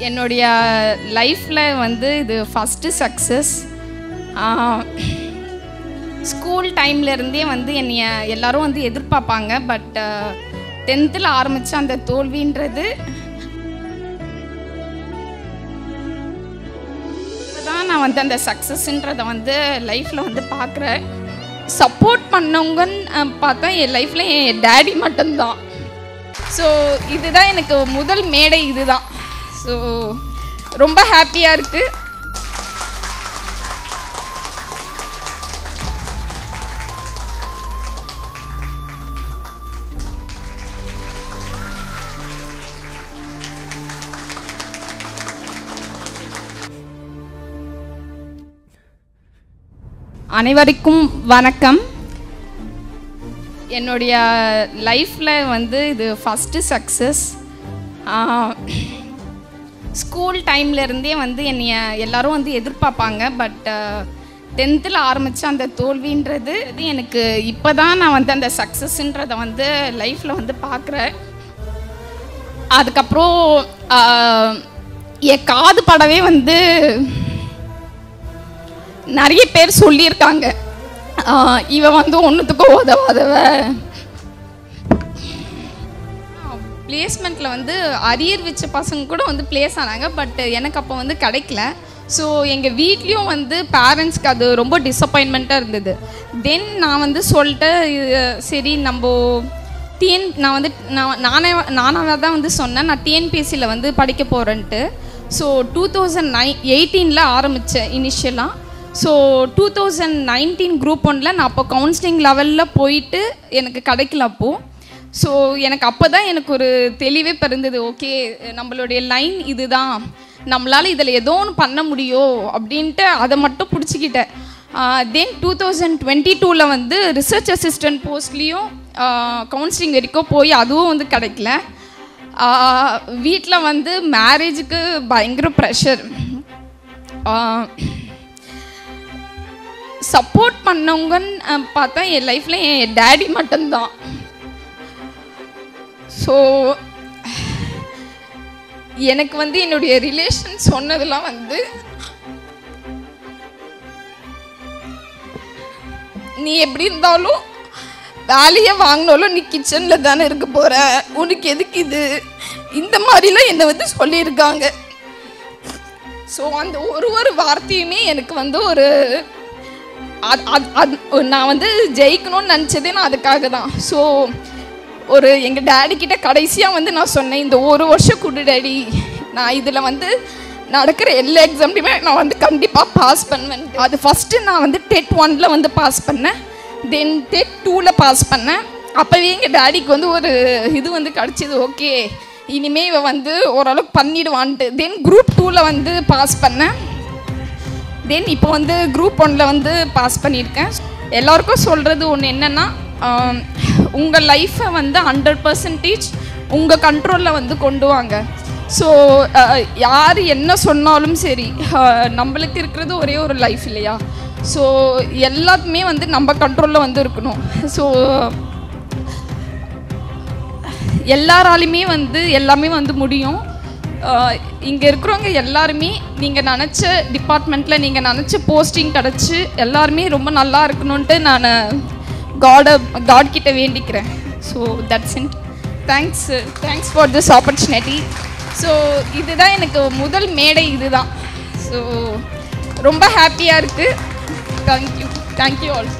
என்னுடைய லைஃப்பில் வந்து இது ஃபஸ்ட்டு சக்ஸஸ். ஸ்கூல் டைம்லேருந்தே வந்து என்னைய எல்லோரும் வந்து எதிர்பார்ப்பாங்க. பட் 10th ஆரம்பித்த அந்த தோல்வின்றது தான் நான் வந்து அந்த சக்ஸஸ்ன்றதை வந்து லைஃப்பில் வந்து பார்க்குறேன். சப்போர்ட் பண்ணவங்கன்னு பார்த்தா என் லைஃப்பில் என் டேடி மட்டும்தான். ஸோ இதுதான் எனக்கு முதல் மேடை இதுதான். ஸோ ரொம்ப ஹாப்பியாக இருக்குது. அனைவருக்கும் வணக்கம். என்னுடைய லைஃப்பில் வந்து இது ஃபஸ்ட்டு சக்ஸஸ். ஸ்கூல் டைம்லேருந்தே வந்து என்னைய எல்லோரும் வந்து எதிர்பார்ப்பாங்க. பட் 10th ஆரம்பித்த அந்த தோல்வின்றது எனக்கு இப்போ தான் நான் வந்து அந்த சக்ஸஸ்ன்றதை வந்து லைஃப்பில் வந்து பார்க்குறேன். அதுக்கப்புறம் என் காது படவே வந்து நிறைய பேர் சொல்லியிருக்காங்க, இவன் வந்து ஒன்றுத்துக்கும் உதவாதவ. பிளேஸ்மெண்ட்டில் வந்து அரியர் வச்ச பசங்க கூட வந்து பிளேஸ் ஆனாங்க. பட் எனக்கு அப்போ வந்து கிடைக்கல. ஸோ எங்கள் வீட்லேயும் வந்து பேரண்ட்ஸ்க்கு அது ரொம்ப டிஸப்பாயின்மெண்ட்டாக இருந்தது. தென் நான் வந்து சொல்லிட்டு சரி நம்ம நான் வந்து நானாக தான் வந்து சொன்னேன், நான் டிஎன்பிஎஸ்சியில் வந்து படிக்க போகிறேன்ட்டு. ஸோ 2018 ஆரம்பித்தேன் இனிஷியலாக. ஸோ 2019 குரூப் 1 நான் அப்போ கவுன்சிலிங் லெவலில் போயிட்டு எனக்கு கிடைக்கல அப்போது. ஸோ எனக்கு அப்போ தான் எனக்கு ஒரு தெளிவே பிறந்தது. ஓகே, நம்மளுடைய லைன் இது தான், நம்மளால் இதில் ஏதோ ஒன்று பண்ண முடியும் அப்படின்ட்டு அதை மட்டும் பிடிச்சிக்கிட்டேன். தென் 2022 வந்து ரிசர்ச் அசிஸ்டன்ட் போஸ்ட்லேயும் கவுன்சிலிங் வரைக்கும் போய் அதுவும் வந்து கிடைக்கல. வீட்டில் வந்து மேரேஜுக்கு பயங்கர ப்ரெஷர். சப்போர்ட் பண்ணவங்கன்னு பார்த்தா என் லைஃப்பில் என் டேடி மட்டும்தான். ஸோ எனக்கு வந்து என்னுடைய ரிலேஷன் சொன்னதெல்லாம் வந்து, நீ எப்படி இருந்தாலும் வேலையை வாங்கினாலும் நீ கிச்சனில் தானே இருக்க போகிற, உனக்கு எதுக்கு இது, இந்த மாதிரிலாம் என்னை வந்து சொல்லியிருக்காங்க. ஸோ அந்த ஒரு வார்த்தையுமே எனக்கு வந்து ஒரு நான் வந்து ஜெயிக்கணும்னு நினச்சதே நான் அதுக்காக தான். ஸோ ஒரு எங்கள் டேடிக்கிட்ட கடைசியாக வந்து நான் சொன்னேன், இந்த ஒரு வருஷம் கொடு டேடி, நான் இதில் வந்து நடக்கிற எல்லா எக்ஸாம்லையுமே நான் வந்து கண்டிப்பாக பாஸ் பண்ணுவேன். அது ஃபஸ்ட்டு நான் வந்து டெட் 1 வந்து பாஸ் பண்ணேன். தென் டெட் 2 பாஸ் பண்ணேன். அப்போவே எங்கள் டேடிக்கு வந்து ஒரு இது வந்து கிடச்சிது, ஓகே இனிமேல் இவன் வந்து ஓரளவுக்கு பண்ணிடுவான்ட்டு. தென் குரூப் 2 வந்து பாஸ் பண்ணேன். தென் இப்போ வந்து குரூப் 1 வந்து பாஸ் பண்ணியிருக்கேன். எல்லாருக்கும் சொல்கிறது ஒன்று என்னென்னா, உங்கள் லைஃப்பை வந்து 100% உங்கள் கண்ட்ரோலில் வந்து கொண்டு வாங்க. ஸோ யார் என்ன சொன்னாலும் சரி, நம்மளுக்கு இருக்கிறது ஒரே ஒரு லைஃப் இல்லையா? ஸோ எல்லாத்துமே வந்து நம்ம கண்ட்ரோலில் வந்து இருக்கணும். ஸோ எல்லாராலையுமே வந்து எல்லாமே வந்து முடியும். இங்கே இருக்கிறவங்க எல்லாருமே நீங்கள் நினச்ச டிபார்ட்மெண்ட்டில் நீங்கள் நினச்ச போஸ்டிங் கிடச்சி எல்லாருமே ரொம்ப நல்லா இருக்கணுன்ட்டு நான் காட் கிட்ட வேண்டிக்கிறேன். So that's it. Thanks for this opportunity. So இதுதான் எனக்கு முதல் மேடை இதுதான். ஸோ ரொம்ப ஹாப்பியாக இருக்குது. Thank you all.